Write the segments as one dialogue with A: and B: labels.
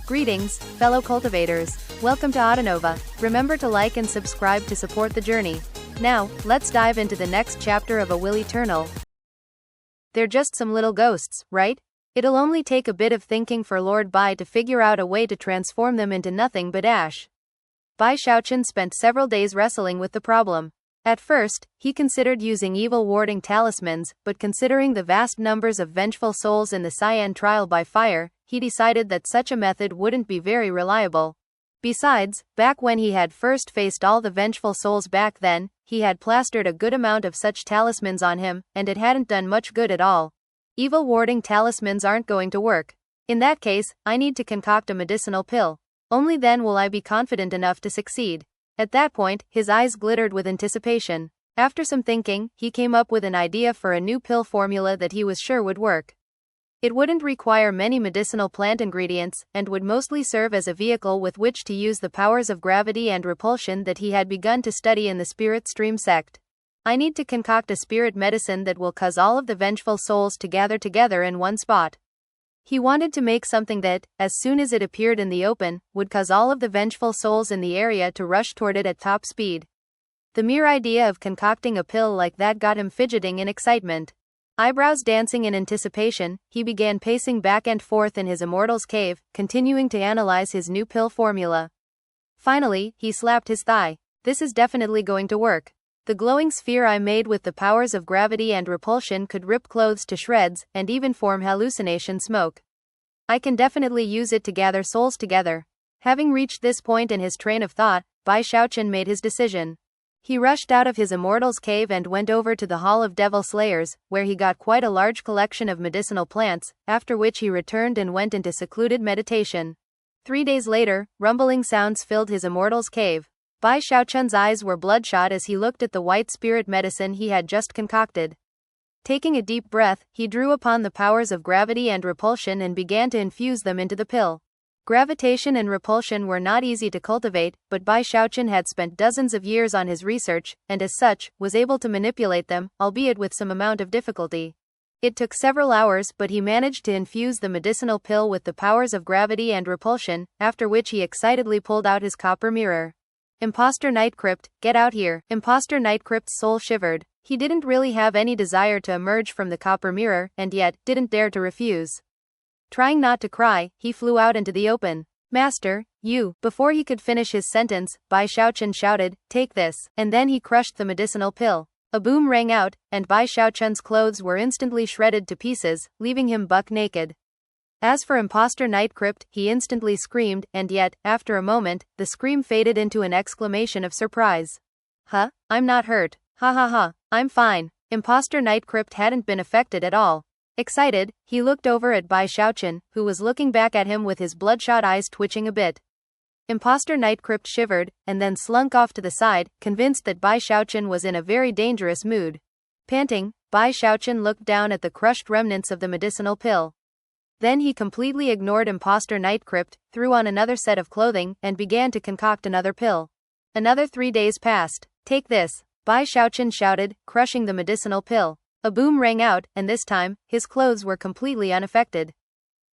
A: Greetings, fellow cultivators. Welcome to Autonova. Remember to like and subscribe to support the journey. Now, let's dive into the next chapter of A Will Eternal. They're just some little ghosts, right? It'll only take a bit of thinking for Lord Bai to figure out a way to transform them into nothing but ash. Bai Xiaochun spent several days wrestling with the problem. At first, he considered using evil-warding talismans, but considering the vast numbers of vengeful souls in the Cyan trial by fire, he decided that such a method wouldn't be very reliable. Besides, back when he had first faced all the vengeful souls back then, he had plastered a good amount of such talismans on him, and it hadn't done much good at all. Evil-warding talismans aren't going to work. In that case, I need to concoct a medicinal pill. Only then will I be confident enough to succeed. At that point, his eyes glittered with anticipation. After some thinking, he came up with an idea for a new pill formula that he was sure would work. It wouldn't require many medicinal plant ingredients, and would mostly serve as a vehicle with which to use the powers of gravity and repulsion that he had begun to study in the Spirit Stream sect. I need to concoct a spirit medicine that will cause all of the vengeful souls to gather together in one spot. He wanted to make something that, as soon as it appeared in the open, would cause all of the vengeful souls in the area to rush toward it at top speed. The mere idea of concocting a pill like that got him fidgeting in excitement. Eyebrows dancing in anticipation, he began pacing back and forth in his immortals cave, continuing to analyze his new pill formula. Finally, he slapped his thigh. This is definitely going to work. The glowing sphere I made with the powers of gravity and repulsion could rip clothes to shreds, and even form hallucination smoke. I can definitely use it to gather souls together. Having reached this point in his train of thought, Bai Xiaochun made his decision. He rushed out of his immortals cave and went over to the Hall of Devil Slayers, where he got quite a large collection of medicinal plants, after which he returned and went into secluded meditation. 3 days later, rumbling sounds filled his immortals cave. Bai Xiaochun's eyes were bloodshot as he looked at the white spirit medicine he had just concocted. Taking a deep breath, he drew upon the powers of gravity and repulsion and began to infuse them into the pill. Gravitation and repulsion were not easy to cultivate, but Bai Xiaochun had spent dozens of years on his research, and as such, was able to manipulate them, albeit with some amount of difficulty. It took several hours, but he managed to infuse the medicinal pill with the powers of gravity and repulsion, after which he excitedly pulled out his copper mirror. Imposter Nightcrypt, get out here. Imposter Nightcrypt's soul shivered. He didn't really have any desire to emerge from the copper mirror, and yet, didn't dare to refuse. Trying not to cry, he flew out into the open. Master, you. Before he could finish his sentence, Bai Xiaochun shouted, take this, and then he crushed the medicinal pill. A boom rang out, and Bai Xiaochun's clothes were instantly shredded to pieces, leaving him buck naked. As for Imposter Nightcrypt, he instantly screamed, and yet, after a moment, the scream faded into an exclamation of surprise. Huh? I'm not hurt. Ha ha ha, I'm fine. Imposter Nightcrypt hadn't been affected at all. Excited, he looked over at Bai Xiaochun, who was looking back at him with his bloodshot eyes twitching a bit. Imposter Nightcrypt shivered, and then slunk off to the side, convinced that Bai Xiaochun was in a very dangerous mood. Panting, Bai Xiaochun looked down at the crushed remnants of the medicinal pill. Then he completely ignored Imposter Nightcrypt, threw on another set of clothing, and began to concoct another pill. Another 3 days passed. Take this, Bai Xiaochun shouted, crushing the medicinal pill. A boom rang out, and this time, his clothes were completely unaffected.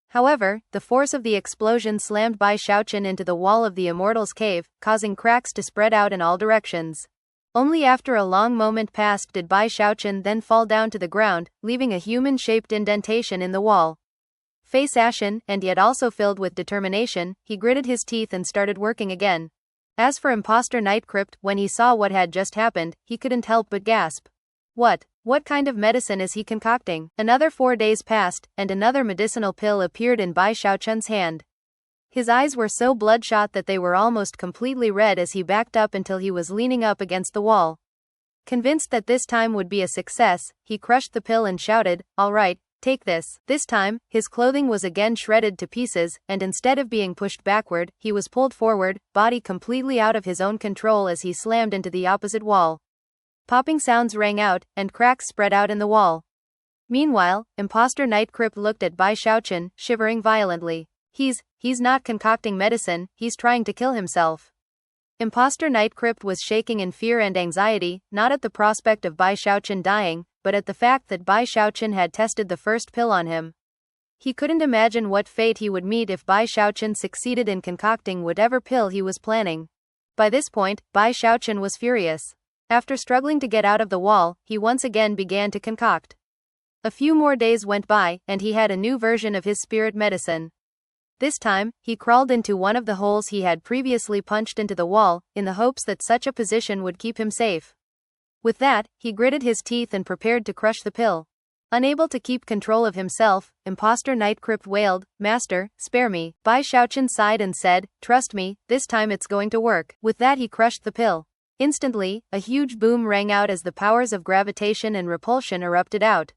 A: However, the force of the explosion slammed Bai Xiaochun into the wall of the Immortals cave, causing cracks to spread out in all directions. Only after a long moment passed did Bai Xiaochun then fall down to the ground, leaving a human-shaped indentation in the wall. Face ashen, and yet also filled with determination, he gritted his teeth and started working again. As for Imposter Nightcrypt, when he saw what had just happened, he couldn't help but gasp. What kind of medicine is he concocting? Another 4 days passed, and another medicinal pill appeared in Bai Xiaochun's hand. His eyes were so bloodshot that they were almost completely red as he backed up until he was leaning up against the wall. Convinced that this time would be a success, he crushed the pill and shouted, all right, take this. This time, his clothing was again shredded to pieces, and instead of being pushed backward, he was pulled forward, body completely out of his own control as he slammed into the opposite wall. Popping sounds rang out, and cracks spread out in the wall. Meanwhile, Imposter Nightcrypt looked at Bai Xiaochun, shivering violently. He's not concocting medicine, he's trying to kill himself. Imposter Nightcrypt was shaking in fear and anxiety, not at the prospect of Bai Xiaochun dying, but at the fact that Bai Xiaochun had tested the first pill on him. He couldn't imagine what fate he would meet if Bai Xiaochun succeeded in concocting whatever pill he was planning. By this point, Bai Xiaochun was furious. After struggling to get out of the wall, he once again began to concoct. A few more days went by, and he had a new version of his spirit medicine. This time, he crawled into one of the holes he had previously punched into the wall, in the hopes that such a position would keep him safe. With that, he gritted his teeth and prepared to crush the pill. Unable to keep control of himself, Imposter Nightcrypt wailed, "Master, spare me." Bai Xiaochun sighed and said, "Trust me, this time it's going to work." With that he crushed the pill. Instantly, a huge boom rang out as the powers of gravitation and repulsion erupted out.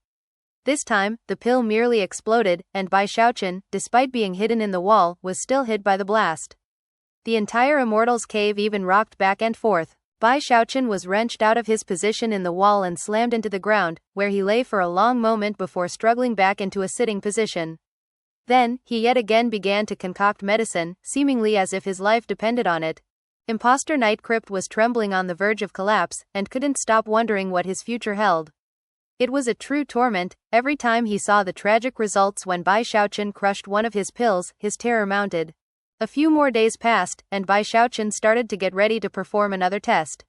A: This time, the pill merely exploded, and Bai Xiaochun, despite being hidden in the wall, was still hit by the blast. The entire Immortals cave even rocked back and forth. Bai Xiaochun was wrenched out of his position in the wall and slammed into the ground, where he lay for a long moment before struggling back into a sitting position. Then, he yet again began to concoct medicine, seemingly as if his life depended on it. Imposter Nightcrypt was trembling on the verge of collapse, and couldn't stop wondering what his future held. It was a true torment. Every time he saw the tragic results when Bai Xiaochun crushed one of his pills, his terror mounted. A few more days passed, and Bai Xiaochun started to get ready to perform another test.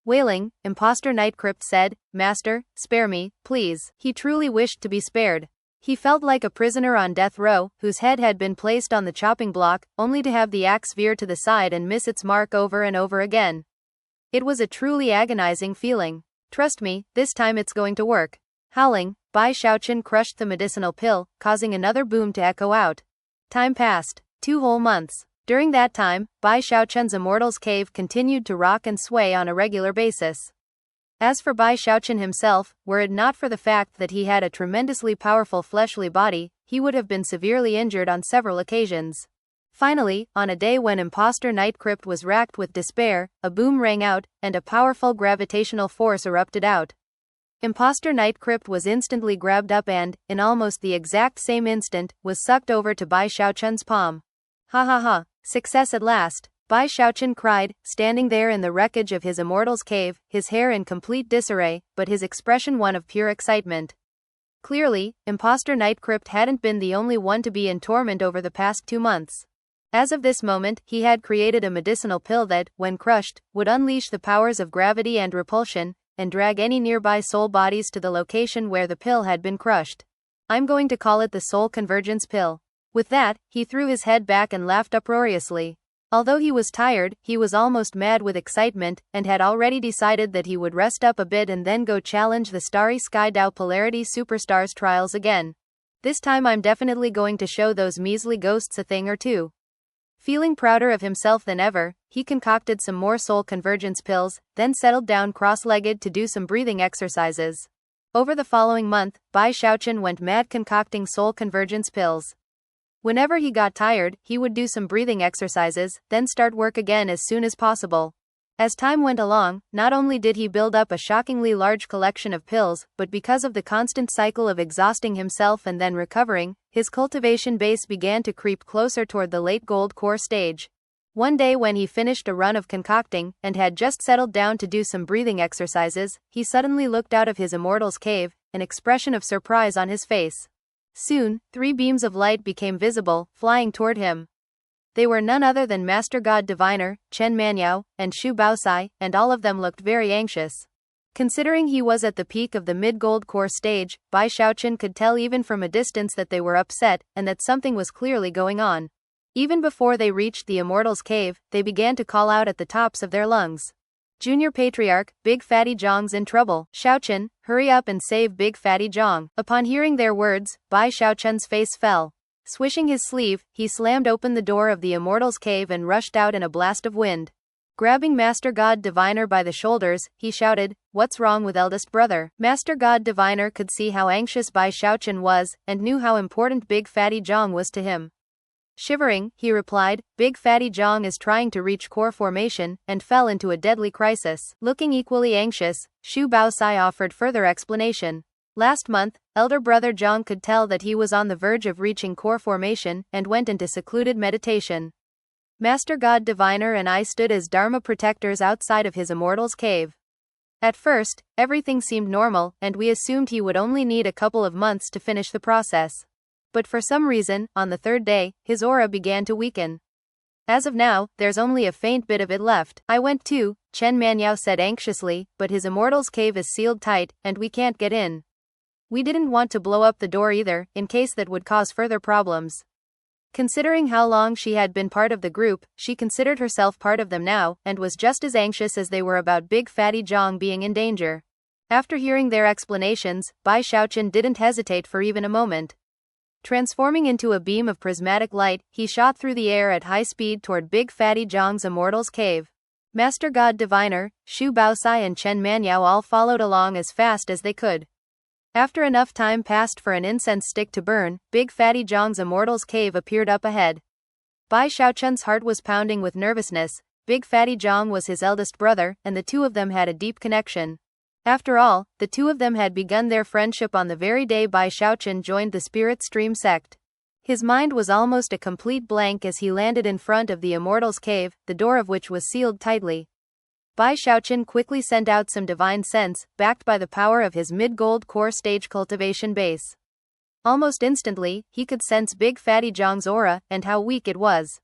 A: Wailing, Imposter Nightcrypt said, "Master, spare me, please." He truly wished to be spared. He felt like a prisoner on death row, whose head had been placed on the chopping block, only to have the axe veer to the side and miss its mark over and over again. It was a truly agonizing feeling. "Trust me, this time it's going to work." Howling, Bai Xiaochun crushed the medicinal pill, causing another boom to echo out. Time passed. 2 whole months. During that time, Bai Xiaochun's Immortals cave continued to rock and sway on a regular basis. As for Bai Xiaochun himself, were it not for the fact that he had a tremendously powerful fleshly body, he would have been severely injured on several occasions. Finally, on a day when Imposter Nightcrypt was racked with despair, a boom rang out, and a powerful gravitational force erupted out. Imposter Nightcrypt was instantly grabbed up and, in almost the exact same instant, was sucked over to Bai Xiaochun's palm. "Ha ha ha, success at last," Bai Xiaochun cried, standing there in the wreckage of his Immortals cave, his hair in complete disarray, but his expression one of pure excitement. Clearly, Imposter Nightcrypt hadn't been the only one to be in torment over the past 2 months. As of this moment, he had created a medicinal pill that, when crushed, would unleash the powers of gravity and repulsion, and drag any nearby soul bodies to the location where the pill had been crushed. "I'm going to call it the Soul Convergence pill." With that, he threw his head back and laughed uproariously. Although he was tired, he was almost mad with excitement, and had already decided that he would rest up a bit and then go challenge the Starry Sky Dow Polarity Superstars trials again. "This time I'm definitely going to show those measly ghosts a thing or two." Feeling prouder of himself than ever, he concocted some more Soul Convergence pills, then settled down cross-legged to do some breathing exercises. Over the following month, Bai Xiaochun went mad concocting Soul Convergence pills. Whenever he got tired, he would do some breathing exercises, then start work again as soon as possible. As time went along, not only did he build up a shockingly large collection of pills, but because of the constant cycle of exhausting himself and then recovering, his cultivation base began to creep closer toward the late gold core stage. One day when he finished a run of concocting, and had just settled down to do some breathing exercises, he suddenly looked out of his Immortals cave, an expression of surprise on his face. Soon, 3 beams of light became visible, flying toward him. They were none other than Master God Diviner, Chen Manyao, and Shu Baosai, and all of them looked very anxious. Considering he was at the peak of the mid-gold core stage, Bai Xiaochun could tell even from a distance that they were upset, and that something was clearly going on. Even before they reached the Immortals cave, they began to call out at the tops of their lungs. "Junior Patriarch, Big Fatty Zhong's in trouble. Xiaochun, hurry up and save Big Fatty Zhong." Upon hearing their words, Bai Xiaochun's face fell. Swishing his sleeve, he slammed open the door of the Immortals cave and rushed out in a blast of wind. Grabbing Master God Diviner by the shoulders, he shouted, "What's wrong with eldest brother?" Master God Diviner could see how anxious Bai Xiaochun was, and knew how important Big Fatty Zhong was to him. Shivering, he replied, "Big Fatty Zhong is trying to reach core formation, and fell into a deadly crisis." Looking equally anxious, Shu Baosai offered further explanation. Last month, elder brother Zhong could tell that he was on the verge of reaching core formation, and went into secluded meditation. Master God Diviner and I stood as Dharma protectors outside of his Immortals cave. At first, everything seemed normal, and we assumed he would only need a couple of months to finish the process. But for some reason, on the third day, his aura began to weaken. As of now, there's only a faint bit of it left. I went too, Chen Manyao said anxiously, but his immortals cave is sealed tight, and we can't get in. We didn't want to blow up the door either, in case that would cause further problems. Considering how long she had been part of the group, she considered herself part of them now, and was just as anxious as they were about Big Fatty Zhang being in danger. After hearing their explanations, Bai Xiaochun didn't hesitate for even a moment. Transforming into a beam of prismatic light, he shot through the air at high speed toward Big Fatty Zhang's immortals cave. Master God Diviner, Shu Baosai and Chen Manyao all followed along as fast as they could. After enough time passed for an incense stick to burn, Big Fatty Zhang's immortals cave appeared up ahead. Bai Xiaochun's heart was pounding with nervousness. Big Fatty Zhang was his eldest brother, and the two of them had a deep connection. After all, the two of them had begun their friendship on the very day Bai Xiaochun joined the Spirit Stream sect. His mind was almost a complete blank as he landed in front of the Immortals Cave, the door of which was sealed tightly. Bai Xiaochun quickly sent out some divine sense, backed by the power of his mid-gold core stage cultivation base. Almost instantly, he could sense Big Fatty Zhang's aura, and how weak it was.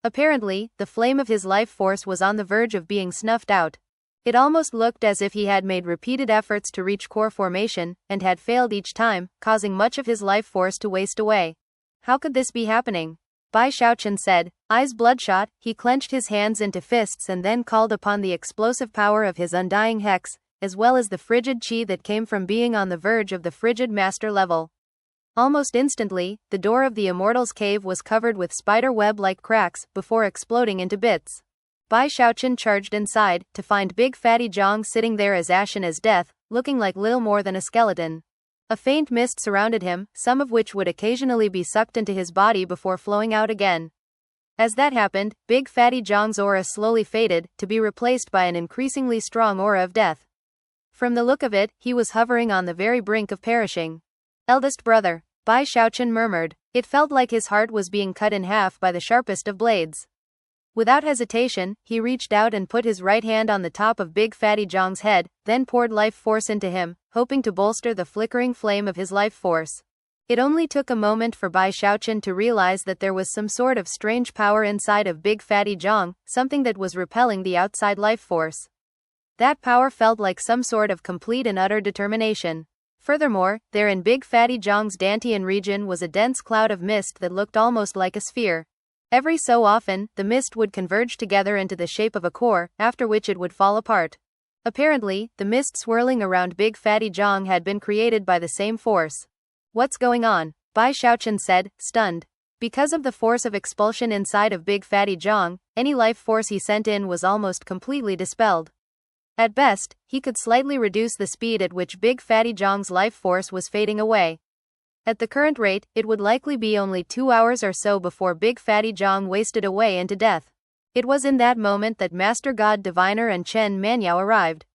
A: Apparently, the flame of his life force was on the verge of being snuffed out. It almost looked as if he had made repeated efforts to reach core formation, and had failed each time, causing much of his life force to waste away. How could this be happening? Bai Xiaochun said, eyes bloodshot. He clenched his hands into fists and then called upon the explosive power of his undying hex, as well as the frigid chi that came from being on the verge of the frigid master level. Almost instantly, the door of the Immortals Cave was covered with spider web-like cracks, before exploding into bits. Bai Xiaochun charged inside, to find Big Fatty Zhang sitting there as ashen as death, looking like little more than a skeleton. A faint mist surrounded him, some of which would occasionally be sucked into his body before flowing out again. As that happened, Big Fatty Zhang's aura slowly faded, to be replaced by an increasingly strong aura of death. From the look of it, he was hovering on the very brink of perishing. Eldest brother, Bai Xiaochun murmured. It felt like his heart was being cut in half by the sharpest of blades. Without hesitation, he reached out and put his right hand on the top of Big Fatty Zhang's head, then poured life force into him, hoping to bolster the flickering flame of his life force. It only took a moment for Bai Xiaochun to realize that there was some sort of strange power inside of Big Fatty Zhang, something that was repelling the outside life force. That power felt like some sort of complete and utter determination. Furthermore, there in Big Fatty Zhang's Dantian region was a dense cloud of mist that looked almost like a sphere. Every so often, the mist would converge together into the shape of a core, after which it would fall apart. Apparently, the mist swirling around Big Fatty Zhang had been created by the same force. What's going on? Bai Xiaochun said, stunned. Because of the force of expulsion inside of Big Fatty Zhang, any life force he sent in was almost completely dispelled. At best, he could slightly reduce the speed at which Big Fatty Zhang's life force was fading away. At the current rate, it would likely be only 2 hours or so before Big Fatty Zhang wasted away into death. It was in that moment that Master God Diviner and Chen Manyao arrived.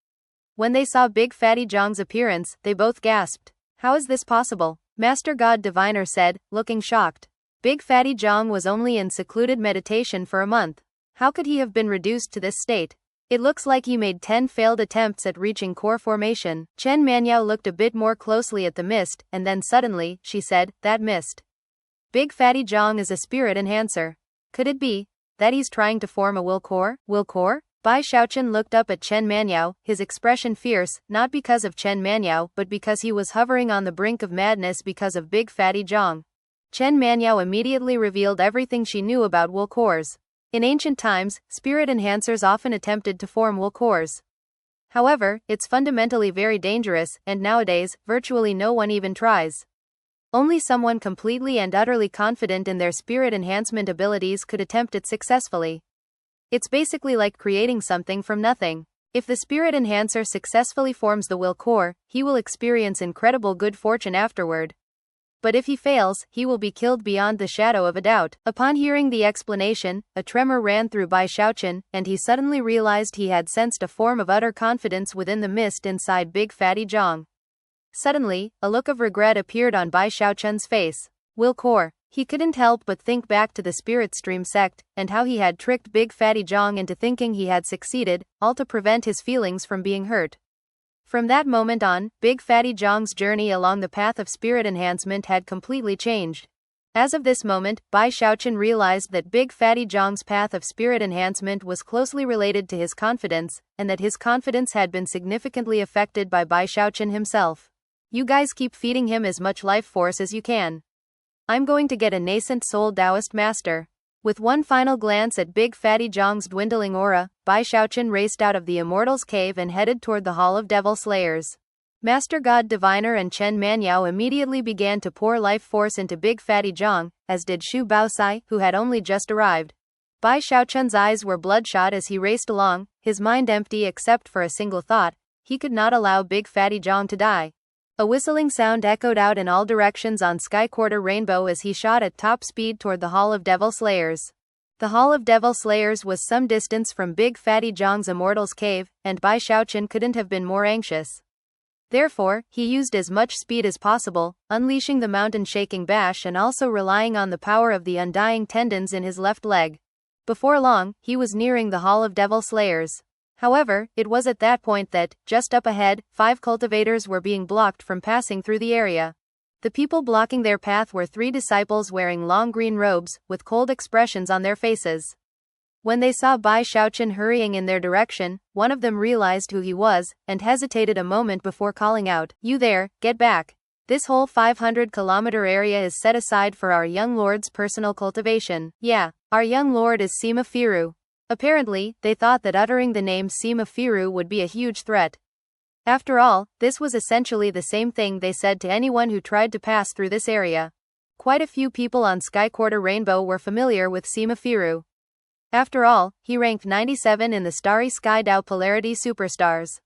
A: When they saw Big Fatty Zhang's appearance, they both gasped. How is this possible? Master God Diviner said, looking shocked. Big Fatty Zhang was only in secluded meditation for a month. How could he have been reduced to this state? It looks like he made 10 failed attempts at reaching core formation. Chen Manyao looked a bit more closely at the mist, and then suddenly, she said, that mist. Big Fatty Zhang is a spirit enhancer. Could it be that he's trying to form a will core? Will core? Bai Xiaochun looked up at Chen Manyao, his expression fierce, not because of Chen Manyao, but because he was hovering on the brink of madness because of Big Fatty Zhang. Chen Manyao immediately revealed everything she knew about will cores. In ancient times, spirit enhancers often attempted to form will cores. However, it's fundamentally very dangerous, and nowadays, virtually no one even tries. Only someone completely and utterly confident in their spirit enhancement abilities could attempt it successfully. It's basically like creating something from nothing. If the spirit enhancer successfully forms the will core, he will experience incredible good fortune afterward. But if he fails, he will be killed beyond the shadow of a doubt. Upon hearing the explanation, a tremor ran through Bai Xiaochun, and he suddenly realized he had sensed a form of utter confidence within the mist inside Big Fatty Zhang. Suddenly, a look of regret appeared on Bai Xiaochun's face. Will core. He couldn't help but think back to the Spirit Stream sect, and how he had tricked Big Fatty Zhang into thinking he had succeeded, all to prevent his feelings from being hurt. From that moment on, Big Fatty Zhang's journey along the path of spirit enhancement had completely changed. As of this moment, Bai Xiaochun realized that Big Fatty Zhang's path of spirit enhancement was closely related to his confidence, and that his confidence had been significantly affected by Bai Xiaochun himself. You guys keep feeding him as much life force as you can. I'm going to get a nascent soul Taoist master. With one final glance at Big Fatty Zhang's dwindling aura, Bai Xiaochun raced out of the Immortals cave and headed toward the Hall of Devil Slayers. Master God Diviner and Chen Manyao immediately began to pour life force into Big Fatty Zhang, as did Shu Baosai, who had only just arrived. Bai Xiaochun's eyes were bloodshot as he raced along, his mind empty except for a single thought: he could not allow Big Fatty Zhang to die. A whistling sound echoed out in all directions on Sky Quarter Rainbow as he shot at top speed toward the Hall of Devil Slayers. The Hall of Devil Slayers was some distance from Big Fatty Zhang's Immortals cave, and Bai Xiaochun couldn't have been more anxious. Therefore, he used as much speed as possible, unleashing the mountain-shaking bash and also relying on the power of the undying tendons in his left leg. Before long, he was nearing the Hall of Devil Slayers. However, it was at that point that, just up ahead, 5 cultivators were being blocked from passing through the area. The people blocking their path were 3 disciples wearing long green robes, with cold expressions on their faces. When they saw Bai Xiaochun hurrying in their direction, one of them realized who he was, and hesitated a moment before calling out, "You there, get back. This whole 500-kilometer area is set aside for our young lord's personal cultivation. Yeah, our young lord is Sima Firu." Apparently, they thought that uttering the name Sima Firu would be a huge threat. After all, this was essentially the same thing they said to anyone who tried to pass through this area. Quite a few people on Sky Quarter Rainbow were familiar with Sima Firu. After all, he ranked 97 in the Starry Sky Dao Polarity Superstars.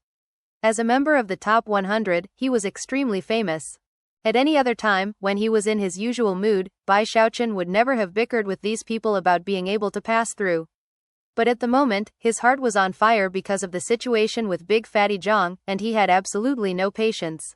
A: As a member of the top 100, he was extremely famous. At any other time, when he was in his usual mood, Bai Xiaochun would never have bickered with these people about being able to pass through. But at the moment, his heart was on fire because of the situation with Big Fatty Zhang, and he had absolutely no patience.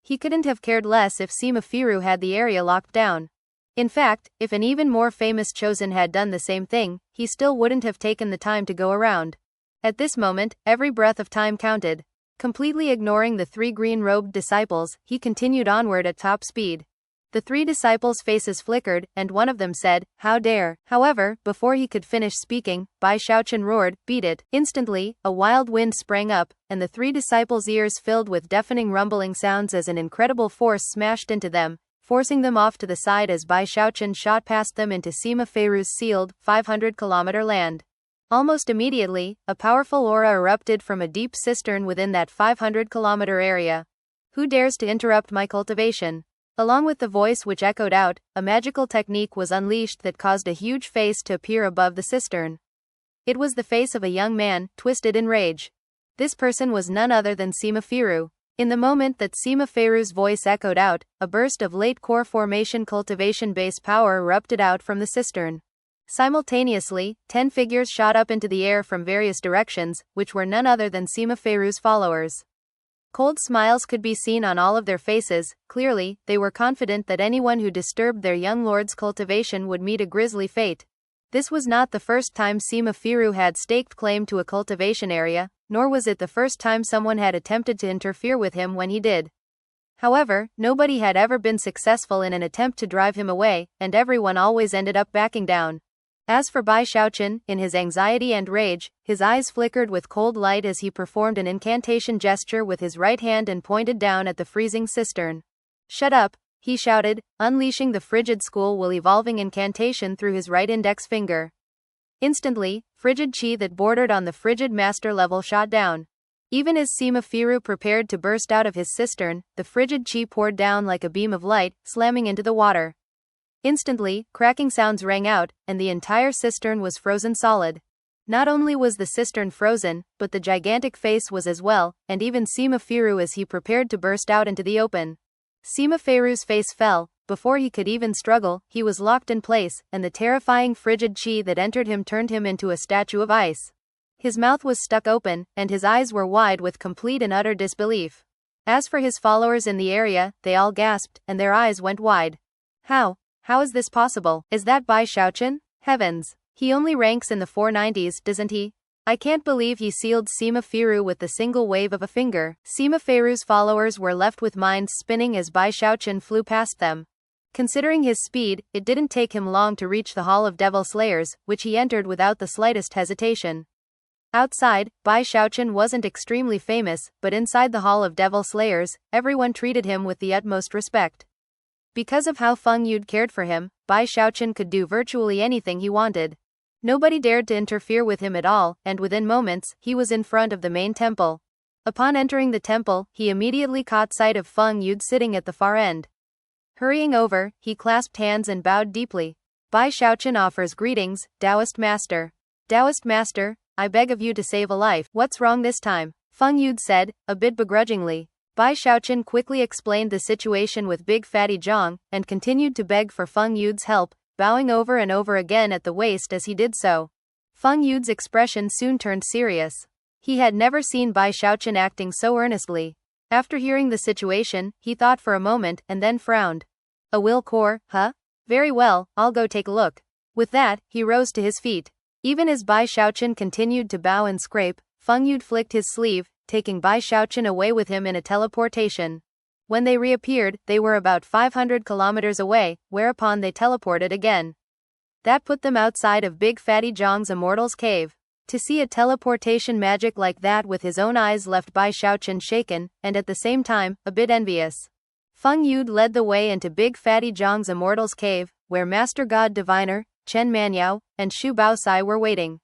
A: He couldn't have cared less if Sima Firu had the area locked down. In fact, if an even more famous chosen had done the same thing, he still wouldn't have taken the time to go around. At this moment, every breath of time counted. Completely ignoring the 3 green-robed disciples, he continued onward at top speed. The 3 disciples' faces flickered, and one of them said, "How dare." However, before he could finish speaking, Bai Xiaochun roared, "Beat it." Instantly, a wild wind sprang up, and the 3 disciples' ears filled with deafening rumbling sounds as an incredible force smashed into them, forcing them off to the side as Bai Xiaochun shot past them into Sima Firu's sealed, 500-kilometer land. Almost immediately, a powerful aura erupted from a deep cistern within that 500-kilometer area. "Who dares to interrupt my cultivation?" Along with the voice which echoed out, a magical technique was unleashed that caused a huge face to appear above the cistern. It was the face of a young man, twisted in rage. This person was none other than Sima Firu. In the moment that Sima Firu's voice echoed out, a burst of late core formation cultivation base power erupted out from the cistern. Simultaneously, 10 figures shot up into the air from various directions, which were none other than Sima Firu's followers. Cold smiles could be seen on all of their faces. Clearly, they were confident that anyone who disturbed their young lord's cultivation would meet a grisly fate. This was not the first time Sima Firu had staked claim to a cultivation area, nor was it the first time someone had attempted to interfere with him when he did. However, nobody had ever been successful in an attempt to drive him away, and everyone always ended up backing down. As for Bai Xiaochun, in his anxiety and rage, his eyes flickered with cold light as he performed an incantation gesture with his right hand and pointed down at the freezing cistern. "Shut up," he shouted, unleashing the frigid school will evolving incantation through his right index finger. Instantly, frigid chi that bordered on the frigid master level shot down. Even as Sima Firu prepared to burst out of his cistern, the frigid chi poured down like a beam of light, slamming into the water. Instantly, cracking sounds rang out, and the entire cistern was frozen solid. Not only was the cistern frozen, but the gigantic face was as well, and even Sima Firu as he prepared to burst out into the open. Sima Firu's face fell. Before he could even struggle, he was locked in place, and the terrifying frigid chi that entered him turned him into a statue of ice. His mouth was stuck open, and his eyes were wide with complete and utter disbelief. As for his followers in the area, they all gasped, and their eyes went wide. How is this possible? Is that Bai Xiaochun? Heavens! He only ranks in the 490s, doesn't he? I can't believe he sealed Sima Firu with the single wave of a finger. Sima Firu's followers were left with minds spinning as Bai Xiaochun flew past them. Considering his speed, it didn't take him long to reach the Hall of Devil Slayers, which he entered without the slightest hesitation. Outside, Bai Xiaochun wasn't extremely famous, but inside the Hall of Devil Slayers, everyone treated him with the utmost respect. Because of how Feng Yude cared for him, Bai Xiaochun could do virtually anything he wanted. Nobody dared to interfere with him at all, and within moments, he was in front of the main temple. Upon entering the temple, he immediately caught sight of Feng Yude sitting at the far end. Hurrying over, he clasped hands and bowed deeply. Bai Xiaochun offers greetings, Taoist Master. Taoist Master, I beg of you to save a life. What's wrong this time? Feng Yude said, a bit begrudgingly. Bai Xiaochun quickly explained the situation with Big Fatty Zhang, and continued to beg for Feng Yude's help, bowing over and over again at the waist as he did so. Feng Yude's expression soon turned serious. He had never seen Bai Xiaochun acting so earnestly. After hearing the situation, he thought for a moment, and then frowned. A will core, huh? Very well, I'll go take a look. With that, he rose to his feet. Even as Bai Xiaochun continued to bow and scrape, Feng Yude flicked his sleeve, taking Bai Xiaochun away with him in a teleportation. When they reappeared, they were about 500 kilometers away, whereupon they teleported again. That put them outside of Big Fatty Zhang's Immortals cave. To see a teleportation magic like that with his own eyes left Bai Xiaochun shaken, and at the same time, a bit envious. Feng Yude led the way into Big Fatty Zhang's Immortals cave, where Master God Diviner, Chen Manyao, and Shu Baosai were waiting.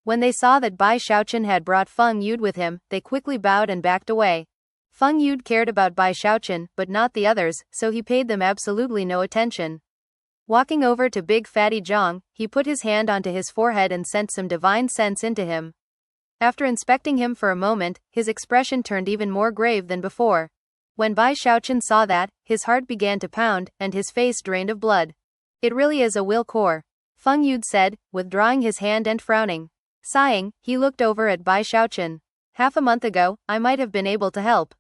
A: When they saw that Bai Xiaochun had brought Feng Yude with him, they quickly bowed and backed away. Feng Yude cared about Bai Xiaochun, but not the others, so he paid them absolutely no attention. Walking over to Big Fatty Zhang, he put his hand onto his forehead and sent some divine sense into him. After inspecting him for a moment, his expression turned even more grave than before. When Bai Xiaochun saw that, his heart began to pound, and his face drained of blood. It really is a will core, Feng Yude said, withdrawing his hand and frowning. Sighing, he looked over at Bai Xiaochun. Half a month ago, I might have been able to help.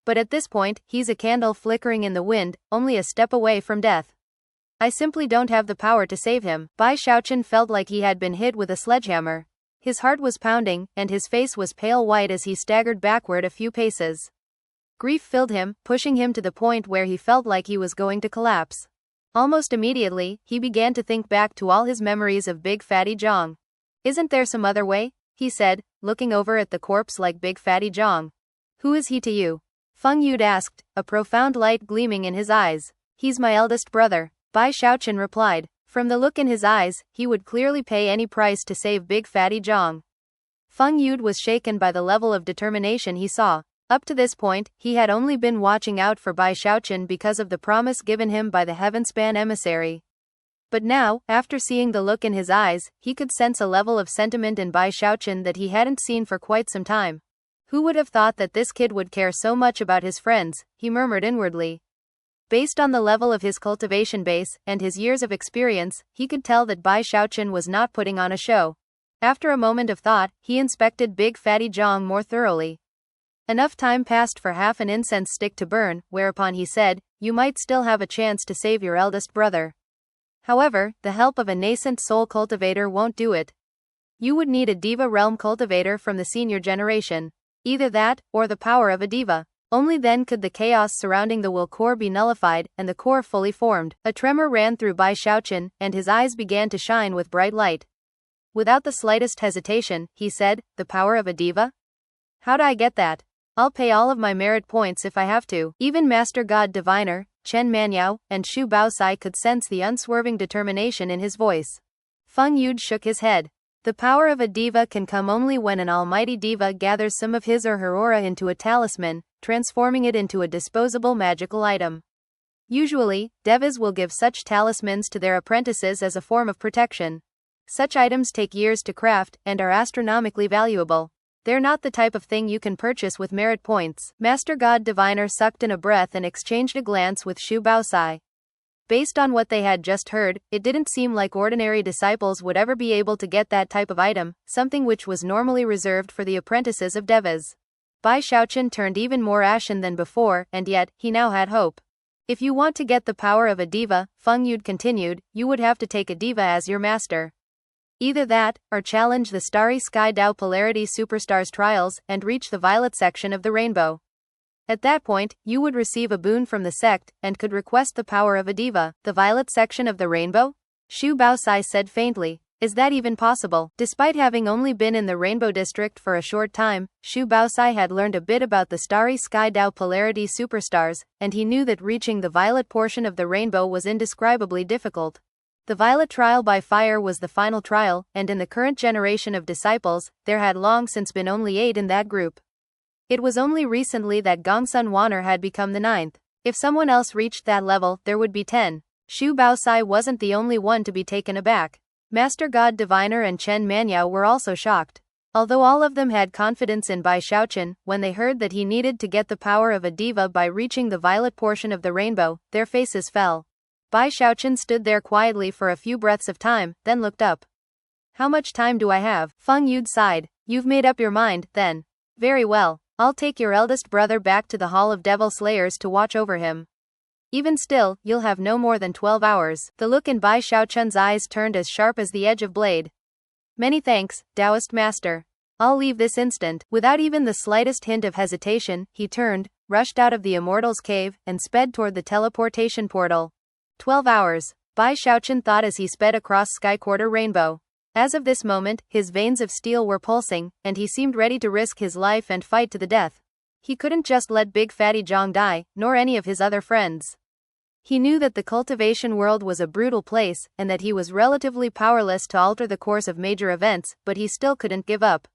A: But at this point, he's a candle flickering in the wind, only a step away from death. I simply don't have the power to save him. Bai Xiaochun felt like he had been hit with a sledgehammer. His heart was pounding, and his face was pale white as he staggered backward a few paces. Grief filled him, pushing him to the point where he felt like he was going to collapse. Almost immediately, he began to think back to all his memories of Big Fatty Zhang. Isn't there some other way? He said, looking over at the corpse like Big Fatty Zhang. Who is he to you? Feng Yude asked, a profound light gleaming in his eyes. He's my eldest brother, Bai Xiaochun replied. From the look in his eyes, he would clearly pay any price to save Big Fatty Zhang. Feng Yude was shaken by the level of determination he saw. Up to this point, he had only been watching out for Bai Xiaochun because of the promise given him by the Heavenspan emissary. But now, after seeing the look in his eyes, he could sense a level of sentiment in Bai Xiaochun that he hadn't seen for quite some time. Who would have thought that this kid would care so much about his friends, he murmured inwardly. Based on the level of his cultivation base, and his years of experience, he could tell that Bai Xiaochun was not putting on a show. After a moment of thought, he inspected Big Fatty Zhang more thoroughly. Enough time passed for half an incense stick to burn, whereupon he said, you might still have a chance to save your eldest brother. However, the help of a nascent soul cultivator won't do it. You would need a Diva realm cultivator from the senior generation. Either that, or the power of a Diva. Only then could the chaos surrounding the will core be nullified, and the core fully formed. A tremor ran through Bai Xiaochun, and his eyes began to shine with bright light. Without the slightest hesitation, he said, the power of a Diva? How'd I get that? I'll pay all of my merit points if I have to. Even Master God Diviner, Chen Manyao, and Shu Baosai could sense the unswerving determination in his voice. Feng Yude shook his head. The power of a diva can come only when an almighty diva gathers some of his or her aura into a talisman, transforming it into a disposable magical item. Usually, devas will give such talismans to their apprentices as a form of protection. Such items take years to craft, and are astronomically valuable. They're not the type of thing you can purchase with merit points. Master God Diviner sucked in a breath and exchanged a glance with Shu Baosai. Based on what they had just heard, it didn't seem like ordinary disciples would ever be able to get that type of item, something which was normally reserved for the apprentices of devas. Bai Xiaochun turned even more ashen than before, and yet, he now had hope. If you want to get the power of a diva, Feng Yude continued, you would have to take a diva as your master. Either that, or challenge the Starry Sky Dao Polarity Superstars trials and reach the violet section of the rainbow. At that point, you would receive a boon from the sect, and could request the power of a diva. The violet section of the rainbow? Xu Baosai said faintly. Is that even possible? Despite having only been in the Rainbow District for a short time, Xu Baosai had learned a bit about the Starry Sky Dao Polarity Superstars, and he knew that reaching the violet portion of the rainbow was indescribably difficult. The violet trial by fire was the final trial, and in the current generation of disciples, there had long since been only 8 in that group. It was only recently that Gongsun Wanner had become the 9th. If someone else reached that level, there would be 10. Xu Baosai wasn't the only one to be taken aback. Master God Diviner and Chen Manyao were also shocked. Although all of them had confidence in Bai Xiaochun, when they heard that he needed to get the power of a diva by reaching the violet portion of the rainbow, their faces fell. Bai Xiaochun stood there quietly for a few breaths of time, then looked up. How much time do I have? Feng Yud sighed. You've made up your mind, then. Very well. I'll take your eldest brother back to the Hall of Devil Slayers to watch over him. Even still, you'll have no more than 12 hours. The look in Bai Xiaochun's eyes turned as sharp as the edge of blade. Many thanks, Taoist Master. I'll leave this instant. Without even the slightest hint of hesitation, he turned, rushed out of the Immortals' cave, and sped toward the teleportation portal. 12 hours, Bai Xiaochun thought as he sped across Sky Quarter Rainbow. As of this moment, his veins of steel were pulsing, and he seemed ready to risk his life and fight to the death. He couldn't just let Big Fatty Zhang die, nor any of his other friends. He knew that the cultivation world was a brutal place, and that he was relatively powerless to alter the course of major events, but he still couldn't give up.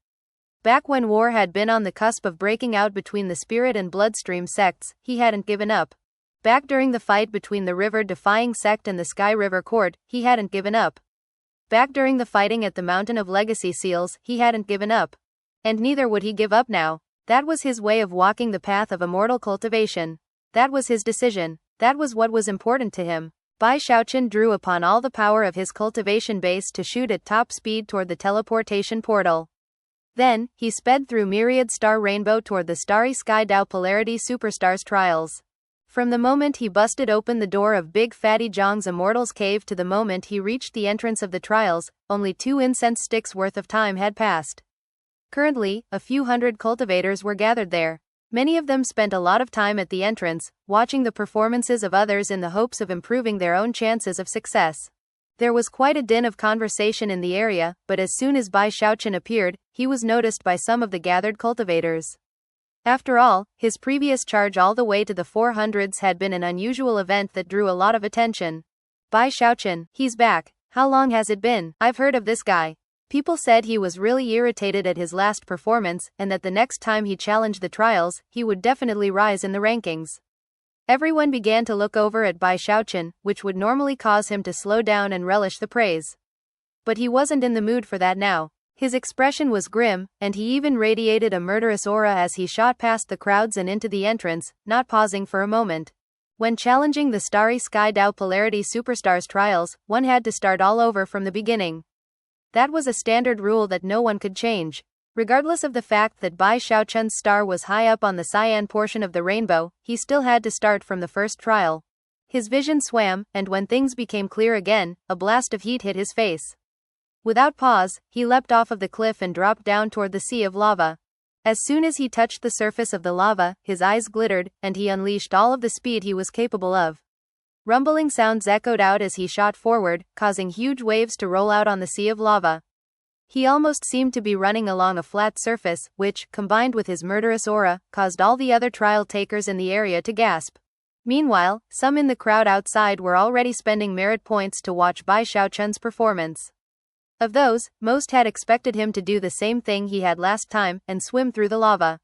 A: Back when war had been on the cusp of breaking out between the Spirit and Bloodstream sects, he hadn't given up. Back during the fight between the River-defying sect and the Sky River Court, he hadn't given up. Back during the fighting at the Mountain of Legacy Seals, he hadn't given up. And neither would he give up now. That was his way of walking the path of immortal cultivation. That was his decision. That was what was important to him. Bai Xiaochun drew upon all the power of his cultivation base to shoot at top speed toward the teleportation portal. Then, he sped through Myriad Star Rainbow toward the Starry Sky Dao Polarity Superstars trials. From the moment he busted open the door of Big Fatty Zhang's Immortals Cave to the moment he reached the entrance of the trials, only 2 incense sticks worth of time had passed. Currently, a few hundred cultivators were gathered there. Many of them spent a lot of time at the entrance, watching the performances of others in the hopes of improving their own chances of success. There was quite a din of conversation in the area, but as soon as Bai Xiaochun appeared, he was noticed by some of the gathered cultivators. After all, his previous charge all the way to the 400s had been an unusual event that drew a lot of attention. Bai Xiaochun, he's back. How long has it been? I've heard of this guy. People said he was really irritated at his last performance, and that the next time he challenged the trials, he would definitely rise in the rankings. Everyone began to look over at Bai Xiaochun, which would normally cause him to slow down and relish the praise. But he wasn't in the mood for that now. His expression was grim, and he even radiated a murderous aura as he shot past the crowds and into the entrance, not pausing for a moment. When challenging the Starry Sky Dao Polarity Superstars trials, one had to start all over from the beginning. That was a standard rule that no one could change. Regardless of the fact that Bai Xiaochun's star was high up on the cyan portion of the rainbow, he still had to start from the first trial. His vision swam, and when things became clear again, a blast of heat hit his face. Without pause, he leapt off of the cliff and dropped down toward the sea of lava. As soon as he touched the surface of the lava, his eyes glittered, and he unleashed all of the speed he was capable of. Rumbling sounds echoed out as he shot forward, causing huge waves to roll out on the sea of lava. He almost seemed to be running along a flat surface, which, combined with his murderous aura, caused all the other trial takers in the area to gasp. Meanwhile, some in the crowd outside were already spending merit points to watch Bai Xiaochun's performance. Of those, most had expected him to do the same thing he had last time, and swim through the lava.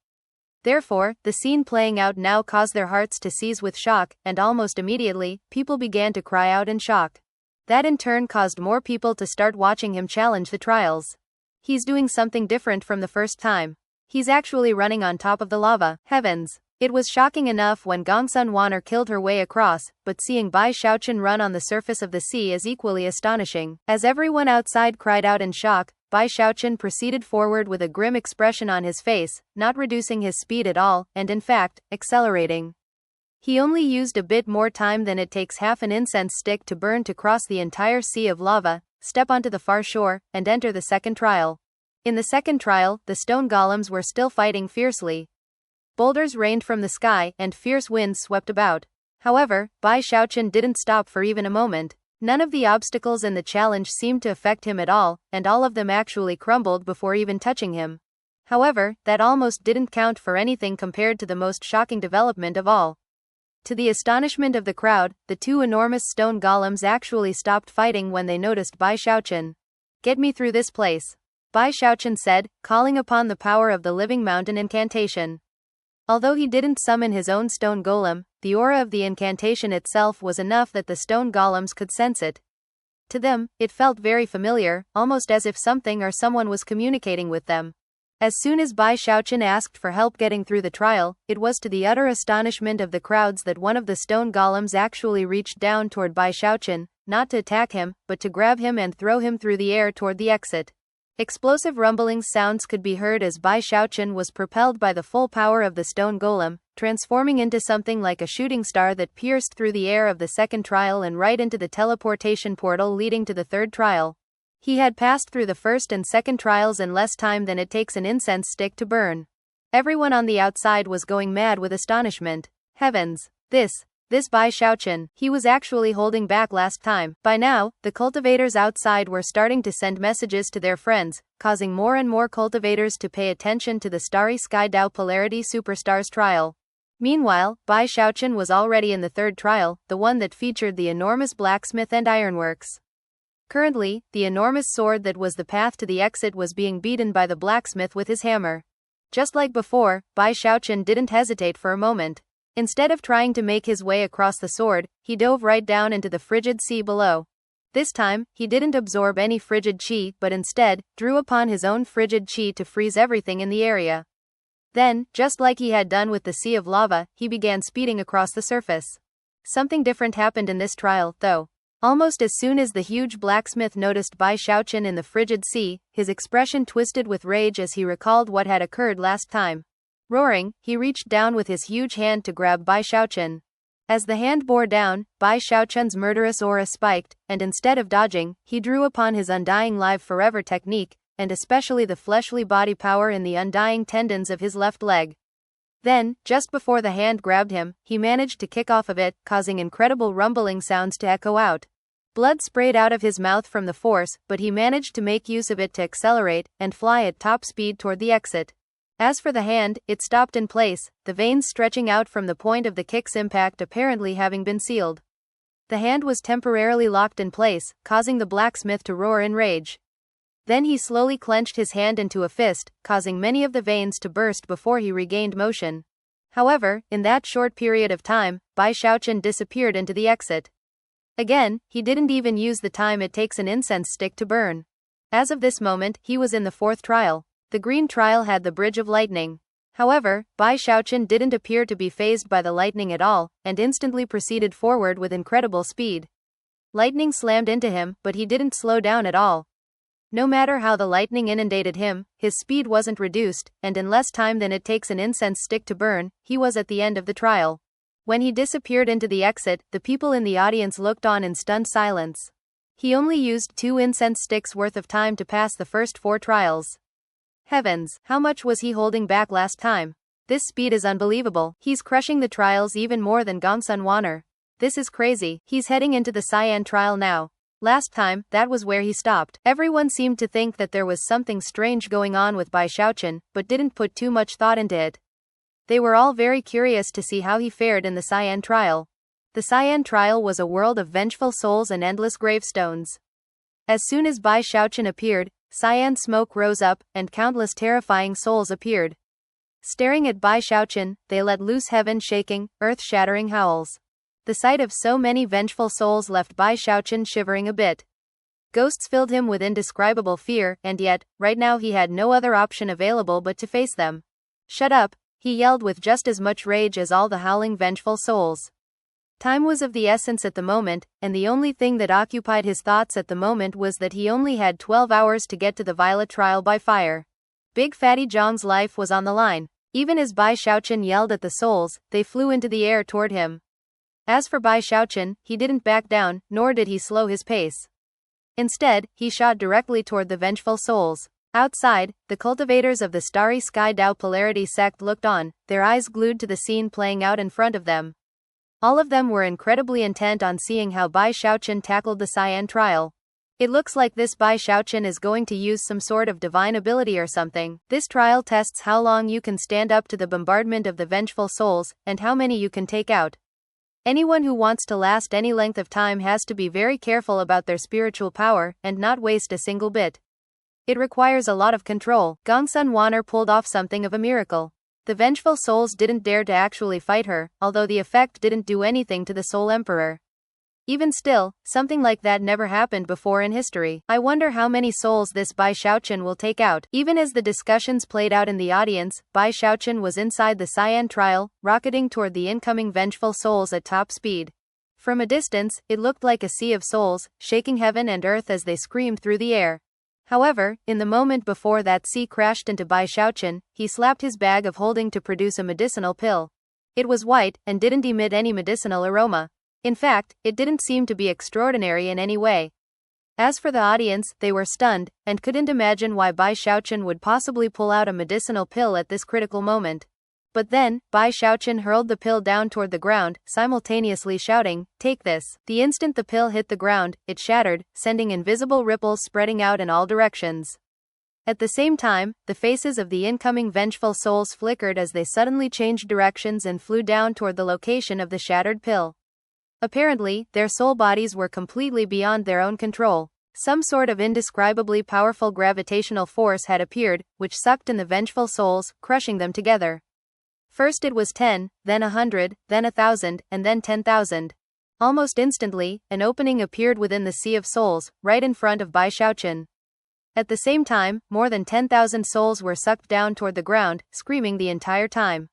A: Therefore, the scene playing out now caused their hearts to seize with shock, and almost immediately, people began to cry out in shock. That in turn caused more people to start watching him challenge the trials. He's doing something different from the first time. He's actually running on top of the lava. Heavens! It was shocking enough when Gongsun Wanner killed her way across, but seeing Bai Xiaochun run on the surface of the sea is equally astonishing. As everyone outside cried out in shock, Bai Xiaochun proceeded forward with a grim expression on his face, not reducing his speed at all, and in fact, accelerating. He only used a bit more time than it takes half an incense stick to burn to cross the entire sea of lava, step onto the far shore, and enter the second trial. In the second trial, the stone golems were still fighting fiercely. Boulders rained from the sky, and fierce winds swept about. However, Bai Xiaochun didn't stop for even a moment. None of the obstacles in the challenge seemed to affect him at all, and all of them actually crumbled before even touching him. However, that almost didn't count for anything compared to the most shocking development of all. To the astonishment of the crowd, the two enormous stone golems actually stopped fighting when they noticed Bai Xiaochun. "Get me through this place," Bai Xiaochun said, calling upon the power of the living mountain incantation. Although he didn't summon his own stone golem, the aura of the incantation itself was enough that the stone golems could sense it. To them, it felt very familiar, almost as if something or someone was communicating with them. As soon as Bai Xiaochun asked for help getting through the trial, it was to the utter astonishment of the crowds that one of the stone golems actually reached down toward Bai Xiaochun, not to attack him, but to grab him and throw him through the air toward the exit. Explosive rumbling sounds could be heard as Bai Xiaochun was propelled by the full power of the stone golem, transforming into something like a shooting star that pierced through the air of the second trial and right into the teleportation portal leading to the third trial. He had passed through the first and second trials in less time than it takes an incense stick to burn. Everyone on the outside was going mad with astonishment. Heavens! This Bai Xiaochun, he was actually holding back last time. By now, the cultivators outside were starting to send messages to their friends, causing more and more cultivators to pay attention to the Starry Sky Dao Polarity Superstars trial. Meanwhile, Bai Xiaochun was already in the third trial, the one that featured the enormous blacksmith and ironworks. Currently, the enormous sword that was the path to the exit was being beaten by the blacksmith with his hammer. Just like before, Bai Xiaochun didn't hesitate for a moment. Instead of trying to make his way across the sword, he dove right down into the frigid sea below. This time, he didn't absorb any frigid qi but instead, drew upon his own frigid qi to freeze everything in the area. Then, just like he had done with the sea of lava, he began speeding across the surface. Something different happened in this trial, though. Almost as soon as the huge blacksmith noticed Bai Xiaochun in the frigid sea, his expression twisted with rage as he recalled what had occurred last time. Roaring, he reached down with his huge hand to grab Bai Xiaochun. As the hand bore down, Bai Xiaochun's murderous aura spiked, and instead of dodging, he drew upon his undying live forever technique, and especially the fleshly body power in the undying tendons of his left leg. Then, just before the hand grabbed him, he managed to kick off of it, causing incredible rumbling sounds to echo out. Blood sprayed out of his mouth from the force, but he managed to make use of it to accelerate and fly at top speed toward the exit. As for the hand, it stopped in place, the veins stretching out from the point of the kick's impact apparently having been sealed. The hand was temporarily locked in place, causing the blacksmith to roar in rage. Then he slowly clenched his hand into a fist, causing many of the veins to burst before he regained motion. However, in that short period of time, Bai Xiaochun disappeared into the exit. Again, he didn't even use the time it takes an incense stick to burn. As of this moment, he was in the fourth trial. The green trial had the Bridge of Lightning. However, Bai Xiaochun didn't appear to be fazed by the lightning at all, and instantly proceeded forward with incredible speed. Lightning slammed into him, but he didn't slow down at all. No matter how the lightning inundated him, his speed wasn't reduced, and in less time than it takes an incense stick to burn, he was at the end of the trial. When he disappeared into the exit, the people in the audience looked on in stunned silence. He only used 2 incense sticks worth of time to pass the first 4 trials. Heavens, how much was he holding back last time? This speed is unbelievable. He's crushing the trials even more than Gongsun Wan'er. This is crazy. He's heading into the Cyan trial now. Last time, that was where he stopped. Everyone seemed to think that there was something strange going on with Bai Xiaochun, but didn't put too much thought into it. They were all very curious to see how he fared in the Cyan trial. The Cyan trial was a world of vengeful souls and endless gravestones. As soon as Bai Xiaochun appeared, cyan smoke rose up, and countless terrifying souls appeared. Staring at Bai Xiaochun, they let loose heaven-shaking, earth-shattering howls. The sight of so many vengeful souls left Bai Xiaochun shivering a bit. Ghosts filled him with indescribable fear, and yet, right now he had no other option available but to face them. "Shut up," he yelled with just as much rage as all the howling vengeful souls. Time was of the essence at the moment, and the only thing that occupied his thoughts at the moment was that he only had 12 hours to get to the Violet trial by fire. Big Fatty Zhang's life was on the line. Even as Bai Xiaochun yelled at the souls, they flew into the air toward him. As for Bai Xiaochun, he didn't back down, nor did he slow his pace. Instead, he shot directly toward the vengeful souls. Outside, the cultivators of the Starry Sky Dao Polarity sect looked on, their eyes glued to the scene playing out in front of them. All of them were incredibly intent on seeing how Bai Xiaochun tackled the Cyan trial. It looks like this Bai Xiaochun is going to use some sort of divine ability or something. This trial tests how long you can stand up to the bombardment of the vengeful souls, and how many you can take out. Anyone who wants to last any length of time has to be very careful about their spiritual power, and not waste a single bit. It requires a lot of control. Gongsun Wan'er pulled off something of a miracle. The vengeful souls didn't dare to actually fight her, although the effect didn't do anything to the Soul Emperor. Even still, something like that never happened before in history. I wonder how many souls this Bai Xiaochun will take out. Even as the discussions played out in the audience, Bai Xiaochun was inside the Cyan trial, rocketing toward the incoming vengeful souls at top speed. From a distance, it looked like a sea of souls, shaking heaven and earth as they screamed through the air. However, in the moment before that sea crashed into Bai Xiaochun, he slapped his bag of holding to produce a medicinal pill. It was white, and didn't emit any medicinal aroma. In fact, it didn't seem to be extraordinary in any way. As for the audience, they were stunned, and couldn't imagine why Bai Xiaochun would possibly pull out a medicinal pill at this critical moment. But then, Bai Xiaochun hurled the pill down toward the ground, simultaneously shouting, "Take this." The instant the pill hit the ground, it shattered, sending invisible ripples spreading out in all directions. At the same time, the faces of the incoming vengeful souls flickered as they suddenly changed directions and flew down toward the location of the shattered pill. Apparently, their soul bodies were completely beyond their own control. Some sort of indescribably powerful gravitational force had appeared, which sucked in the vengeful souls, crushing them together. First it was 10, then 100, then 1,000, and then 10,000. Almost instantly, an opening appeared within the sea of souls, right in front of Bai Xiaochun. At the same time, more than 10,000 souls were sucked down toward the ground, screaming the entire time.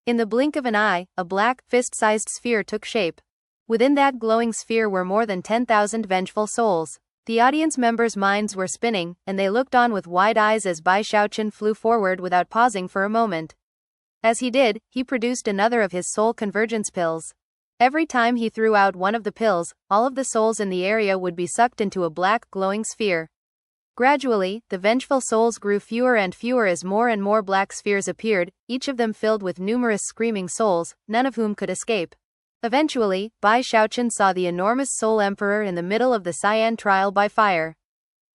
A: In the blink of an eye, a black, fist-sized sphere took shape. Within that glowing sphere were more than 10,000 vengeful souls. The audience members' minds were spinning, and they looked on with wide eyes as Bai Xiaochun flew forward without pausing for a moment. As he did, he produced another of his soul convergence pills. Every time he threw out one of the pills, all of the souls in the area would be sucked into a black, glowing sphere. Gradually, the vengeful souls grew fewer and fewer as more and more black spheres appeared, each of them filled with numerous screaming souls, none of whom could escape. Eventually, Bai Xiaochun saw the enormous Soul Emperor in the middle of the Cyan trial by fire.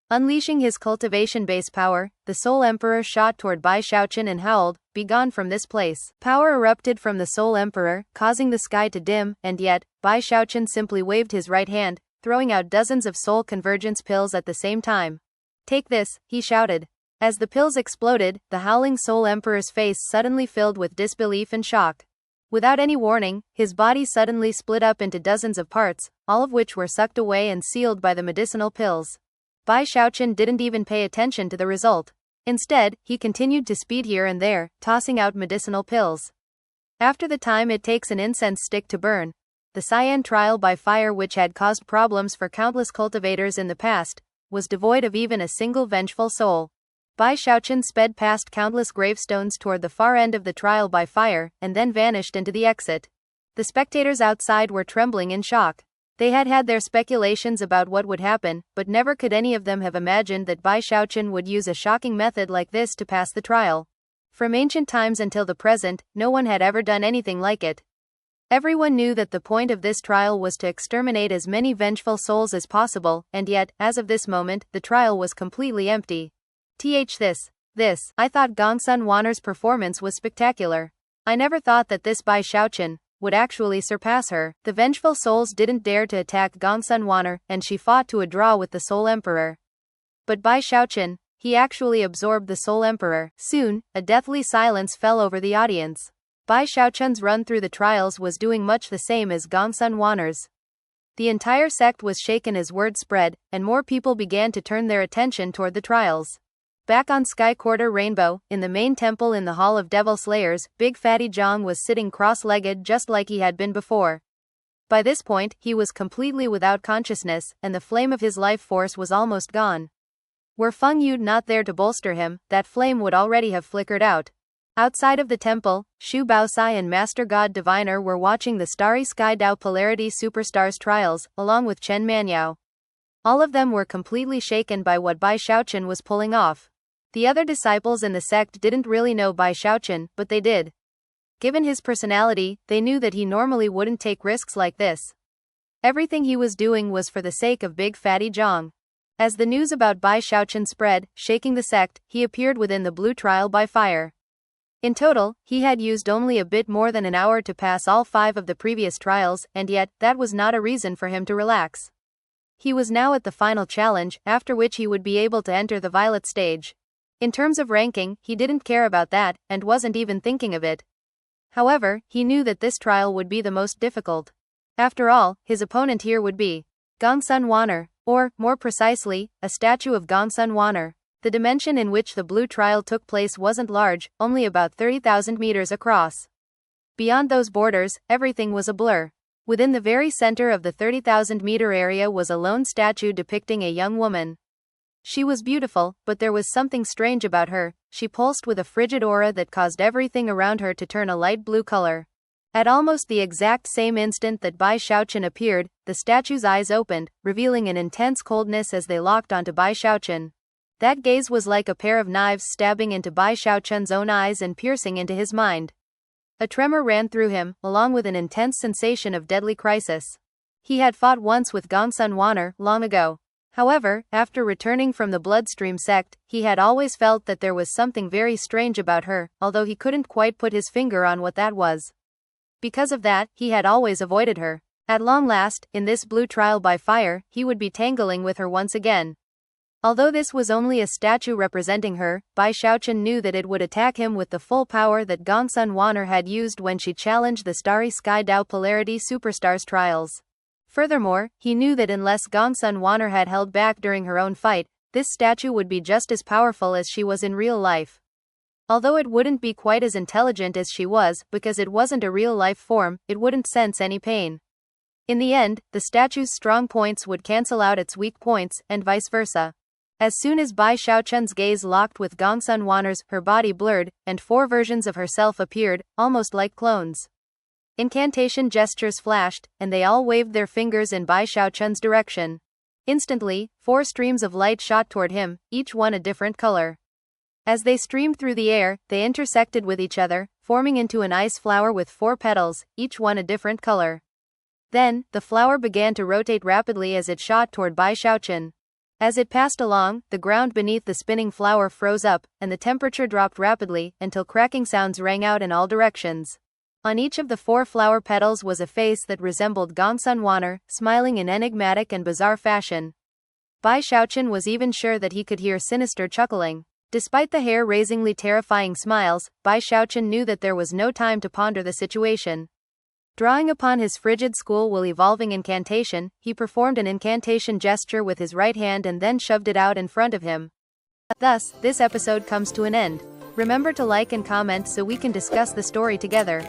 A: Unleashing his cultivation base power, the Soul Emperor shot toward Bai Xiaochun and howled, "Begone from this place." Power erupted from the Soul Emperor, causing the sky to dim, and yet, Bai Xiaochun simply waved his right hand, throwing out dozens of soul convergence pills at the same time. "Take this," he shouted. As the pills exploded, the howling Soul Emperor's face suddenly filled with disbelief and shock. Without any warning, his body suddenly split up into dozens of parts, all of which were sucked away and sealed by the medicinal pills. Bai Xiaochun didn't even pay attention to the result. Instead, he continued to speed here and there, tossing out medicinal pills. After the time it takes an incense stick to burn, the Cyan trial by fire, which had caused problems for countless cultivators in the past, was devoid of even a single vengeful soul. Bai Xiaochun sped past countless gravestones toward the far end of the trial by fire, and then vanished into the exit. The spectators outside were trembling in shock. They had had their speculations about what would happen, but never could any of them have imagined that Bai Xiaochun would use a shocking method like this to pass the trial. From ancient times until the present, no one had ever done anything like it. Everyone knew that the point of this trial was to exterminate as many vengeful souls as possible, and yet, as of this moment, the trial was completely empty. I thought Gongsun Wan'er's performance was spectacular. I never thought that this Bai Xiaochun would actually surpass her. The vengeful souls didn't dare to attack Gongsun Wan'er, and she fought to a draw with the Soul Emperor. But Bai Xiaochun, he actually absorbed the Soul Emperor. Soon, a deathly silence fell over the audience. Bai Xiaochun's run through the trials was doing much the same as Gongsun Wan'er's. The entire sect was shaken as word spread, and more people began to turn their attention toward the trials. Back on Sky Quarter Rainbow, in the main temple in the Hall of Devil Slayers, Big Fatty Zhang was sitting cross-legged just like he had been before. By this point, he was completely without consciousness, and the flame of his life force was almost gone. Were Feng Yu not there to bolster him, that flame would already have flickered out. Outside of the temple, Shu Baosai and Master God Diviner were watching the Starry Sky Dao Polarity Superstars trials, along with Chen Manyao. All of them were completely shaken by what Bai Xiaochun was pulling off. The other disciples in the sect didn't really know Bai Xiaochun, but they did. Given his personality, they knew that he normally wouldn't take risks like this. Everything he was doing was for the sake of Big Fatty Zhang. As the news about Bai Xiaochun spread, shaking the sect, he appeared within the blue trial by fire. In total, he had used only a bit more than an hour to pass all 5 of the previous trials, and yet, that was not a reason for him to relax. He was now at the final challenge, after which he would be able to enter the violet stage. In terms of ranking, he didn't care about that, and wasn't even thinking of it. However, he knew that this trial would be the most difficult. After all, his opponent here would be Gongsun Wan'er, or, more precisely, a statue of Gongsun Wan'er. The dimension in which the blue trial took place wasn't large, only about 30,000 meters across. Beyond those borders, everything was a blur. Within the very center of the 30,000-meter area was a lone statue depicting a young woman. She was beautiful, but there was something strange about her. She pulsed with a frigid aura that caused everything around her to turn a light blue color. At almost the exact same instant that Bai Xiaochun appeared, the statue's eyes opened, revealing an intense coldness as they locked onto Bai Xiaochun. That gaze was like a pair of knives stabbing into Bai Xiaochun's own eyes and piercing into his mind. A tremor ran through him, along with an intense sensation of deadly crisis. He had fought once with Gongsun Wan'er long ago. However, after returning from the Bloodstream sect, he had always felt that there was something very strange about her, although he couldn't quite put his finger on what that was. Because of that, he had always avoided her. At long last, in this blue trial by fire, he would be tangling with her once again. Although this was only a statue representing her, Bai Xiaochun knew that it would attack him with the full power that Gongsun Wan'er had used when she challenged the Starry Sky Dao Polarity Superstars trials. Furthermore, he knew that unless Gongsun Wan'er had held back during her own fight, this statue would be just as powerful as she was in real life. Although it wouldn't be quite as intelligent as she was, because it wasn't a real-life form, it wouldn't sense any pain. In the end, the statue's strong points would cancel out its weak points, and vice versa. As soon as Bai Xiaochun's gaze locked with Gongsun Wan'er's, her body blurred, and 4 versions of herself appeared, almost like clones. Incantation gestures flashed, and they all waved their fingers in Bai Xiaochun's direction. Instantly, 4 streams of light shot toward him, each one a different color. As they streamed through the air, they intersected with each other, forming into an ice flower with 4 petals, each one a different color. Then, the flower began to rotate rapidly as it shot toward Bai Xiaochun. As it passed along, the ground beneath the spinning flower froze up, and the temperature dropped rapidly, until cracking sounds rang out in all directions. On each of the 4 flower petals was a face that resembled Gongsun Wan'er, smiling in enigmatic and bizarre fashion. Bai Xiaochun was even sure that he could hear sinister chuckling. Despite the hair-raisingly terrifying smiles, Bai Xiaochun knew that there was no time to ponder the situation. Drawing upon his frigid school-will evolving incantation, he performed an incantation gesture with his right hand and then shoved it out in front of him. Thus, this episode comes to an end. Remember to like and comment so we can discuss the story together.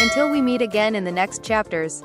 A: Until we meet again in the next chapters.